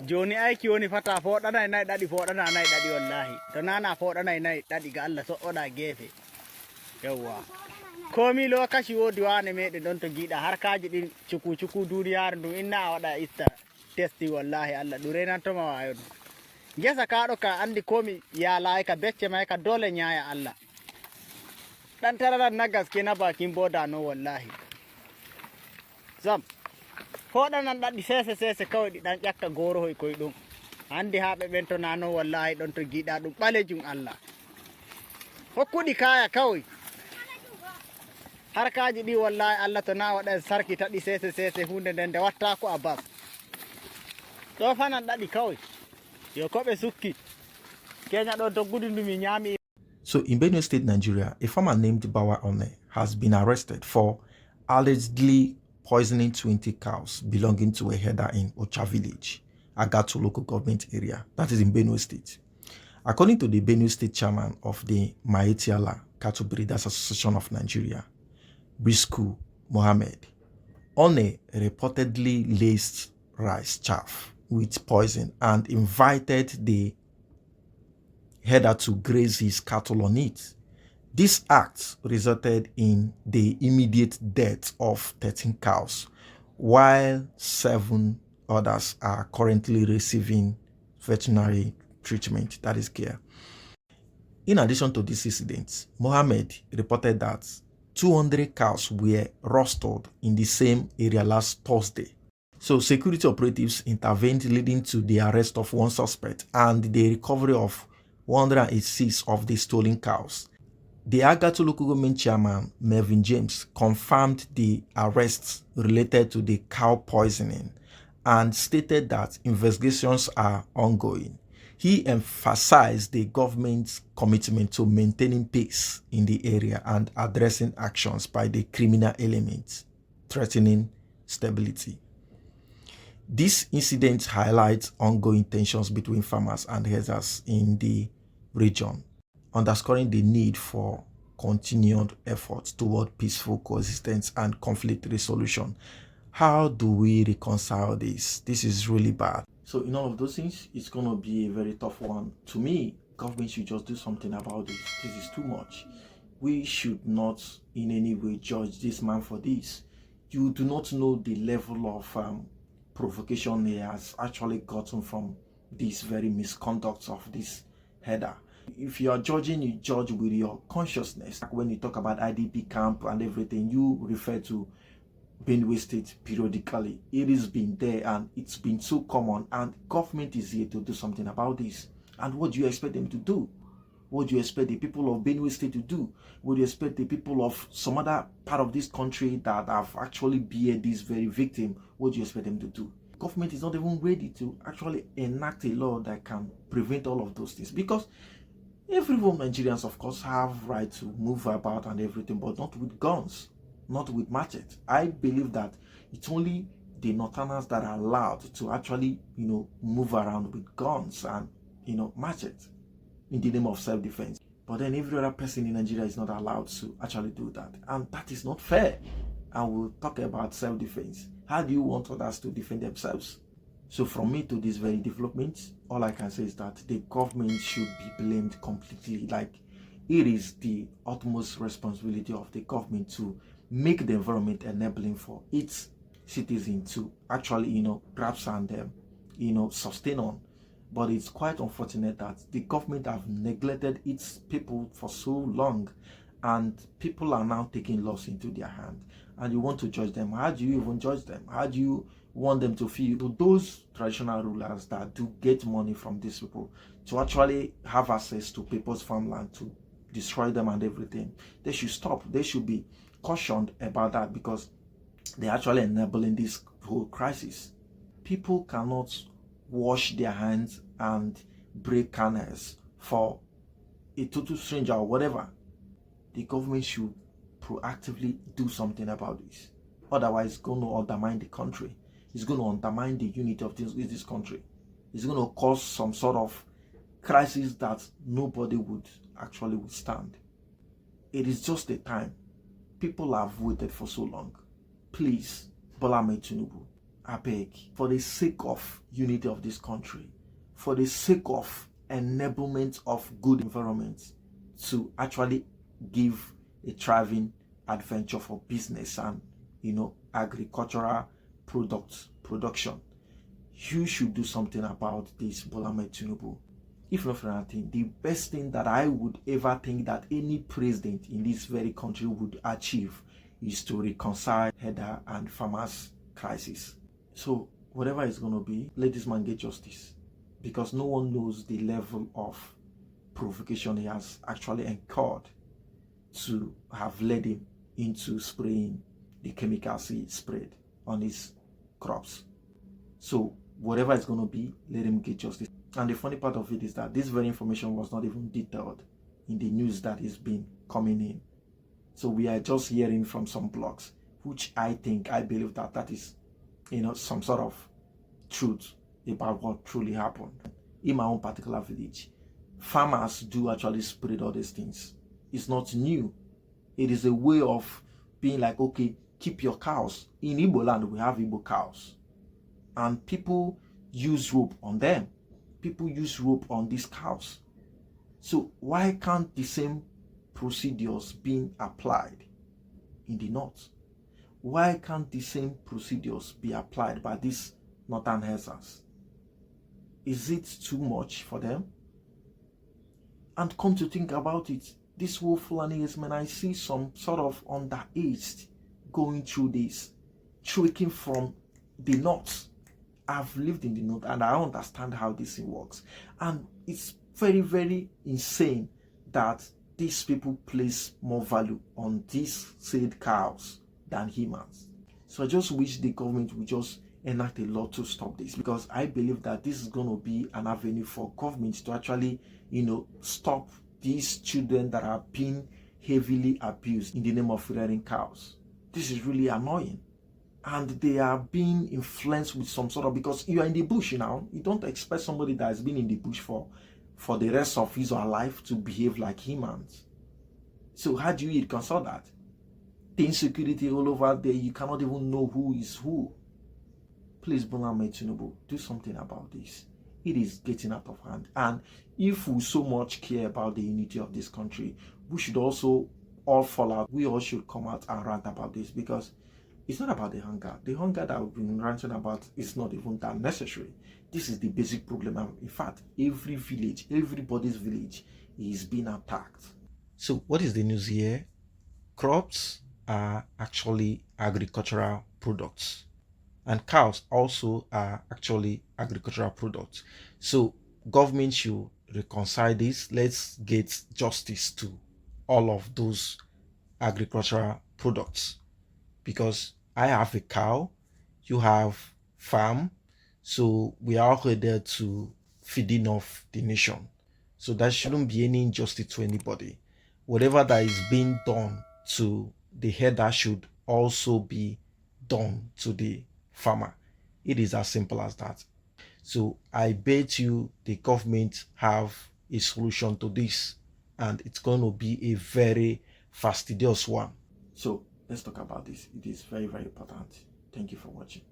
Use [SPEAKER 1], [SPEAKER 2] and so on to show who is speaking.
[SPEAKER 1] joni aiki woni fata foɗanay nayi ɗaɗi foɗana nayi ɗaɗi wallahi to nana foɗanay nayi ɗaɗi ga Allah so'oɗa gefe yawwa komi lokaci wodi wane meɗen ɗon to giɗa harkaji ɗin cuku duniyaaru ɗum inna a waɗa ista testi wallahi Allah ɗum renantoma wayo ɗum gesa kaɗo ka andi komi yalayi ka becce may ka dole ñaya Allah ɗan tararan na gaske na bakin boda no wallahi zam foɗanan ɗaɗi sese kawai ɗi ɗan ƴakka goro hoy koye ɗum handi ha ɓe ɓen to nano wallahi ɗon to giɗa ɗum ɓalejum Allah hokkuɗi kaya kawai harkaji ɗi wallahi Allah to na waɗa sarki taɗi sese hunde nden nde watta ko a bas ɗo fanan ɗaɗi kawai yo koɓe sukki kenya ɗo doggudu ndumi ñaami.
[SPEAKER 2] So in Benue State, Nigeria, a farmer named Bawa One has been arrested for allegedly poisoning 20 cows belonging to a herder in Ocha village, Agatu local government area, that is in Benue State. According to the Benue State chairman of the Maetiala Cattle Breeders Association of Nigeria, Brisku Mohammed, One reportedly laced rice chaff with poison and invited the herder to graze his cattle on it. This act resulted in the immediate death of 13 cows, while 7 others are currently receiving veterinary treatment, that is care. In addition to this incident, Mohammed reported that 200 cows were rostered in the same area last Thursday. So security operatives intervened, leading to the arrest of 1 suspect and the recovery of 186 of the stolen cows. The Agatu local government chairman, Melvin James, confirmed the arrests related to the cow poisoning and stated that investigations are ongoing. He emphasized the government's commitment to maintaining peace in the area and addressing actions by the criminal elements threatening stability. This incident highlights ongoing tensions between farmers and herders in the region, underscoring the need for continued efforts toward peaceful coexistence and conflict resolution. How do we reconcile this? This is really bad. So in all of those things, it's going to be a very tough one. To me, government should just do something about this. This is too much. We should not in any way judge this man for this. You do not know the level of provocation he has actually gotten from this very misconduct of this herder. If you are judging, you judge with your consciousness. When you talk about IDP camp and everything, you refer to Benue State periodically. It has been there and it's been so common, and government is here to do something about this. And what do you expect them to do? What do you expect the people of Benue State to do? What do you expect the people of some other part of this country that have actually bear this very victim? What do you expect them to do? Government is not even ready to actually enact a law that can prevent all of those things, because everyone, Nigerians, of course, have right to move about and everything, but not with guns, not with machetes. I believe that it's only the Northerners that are allowed to actually, move around with guns and, machetes in the name of self-defense. But then every other person in Nigeria is not allowed to actually do that. And that is not fair. And we'll talk about self-defense. How do you want others to defend themselves? So from me to this very development, all I can say is that the government should be blamed completely. Like, it is the utmost responsibility of the government to make the environment enabling for its citizens to actually, grasp and, sustain on. But it's quite unfortunate that the government have neglected its people for so long, and people are now taking laws into their hand. And you want to judge them. How do you even judge them? How do you want them to feel? To those traditional rulers that do get money from these people to actually have access to people's farmland, to destroy them and everything, they should stop. They should be cautioned about that, because they're actually enabling this whole crisis. People cannot wash their hands and break canals for a total stranger or whatever. The government should proactively do something about this. Otherwise, it's going to undermine the country. It's going to undermine the unity of this country. It's going to cause some sort of crisis that nobody would actually withstand. It is just a time. People have waited for so long. Please, Bola Ahmed Tinubu, I beg, for the sake of unity of this country, for the sake of enablement of good environment, to actually give a thriving adventure for business and agricultural production, you should do something about this, Bola Ahmed Tinubu. If not for anything, the best thing that I would ever think that any president in this very country would achieve is to reconcile header and farmers crisis. So whatever it's going to be, let this man get justice, because no one knows the level of provocation he has actually incurred to have led him into spraying the chemicals he sprayed on his crops. So whatever it's going to be, let him get justice. And the funny part of it is that this very information was not even detailed in the news that is been coming in. So we are just hearing from some blogs, which I believe that is, some sort of truth about what truly happened. In my own particular village, farmers do actually spread all these things. It's not new. It is a way of being like, okay, keep your cows. In Igbo land, we have Igbo cows. And people use rope on them. People use rope on these cows. So why can't the same procedures being applied in the north? Why can't the same procedures be applied by these northern herders? Is it too much for them? And come to think about it, this whole Fulani herdsmen, I see some sort of underaged going through this, tricking from the north. I've lived in the north and I understand how this thing works. And it's very, very insane that these people place more value on these said cows than humans. So I just wish the government would just enact a law to stop this, because I believe that this is going to be an avenue for governments to actually, stop these children that are being heavily abused in the name of rearing cows. This is really annoying. And they are being influenced with some sort of, because you are in the bush now, you don't expect somebody that has been in the bush for the rest of his or her life to behave like humans. So how do you reconcile that? The insecurity all over there, you cannot even know who is who. Please, Bola Ahmed Tinubu, do something about this. It is getting out of hand. And if we so much care about the unity of this country, we should also all fall out. We all should come out and rant about this, because it's not about the hunger. The hunger that we've been ranting about is not even that necessary. This is the basic problem. And in fact, every village, everybody's village is being attacked. So what is the news here? Crops are actually agricultural products, and cows also are actually agricultural products. So government should reconcile this. Let's get justice to all of those agricultural products, because I have a cow, you have farm, so we are all there to feeding off the nation. So there shouldn't be any injustice to anybody. Whatever that is being done to the herder should also be done to the farmer. It is as simple as that. So I bet you the government have a solution to this, and it's going to be a very fastidious one. So let's talk about this. It is very, very important. Thank you for watching.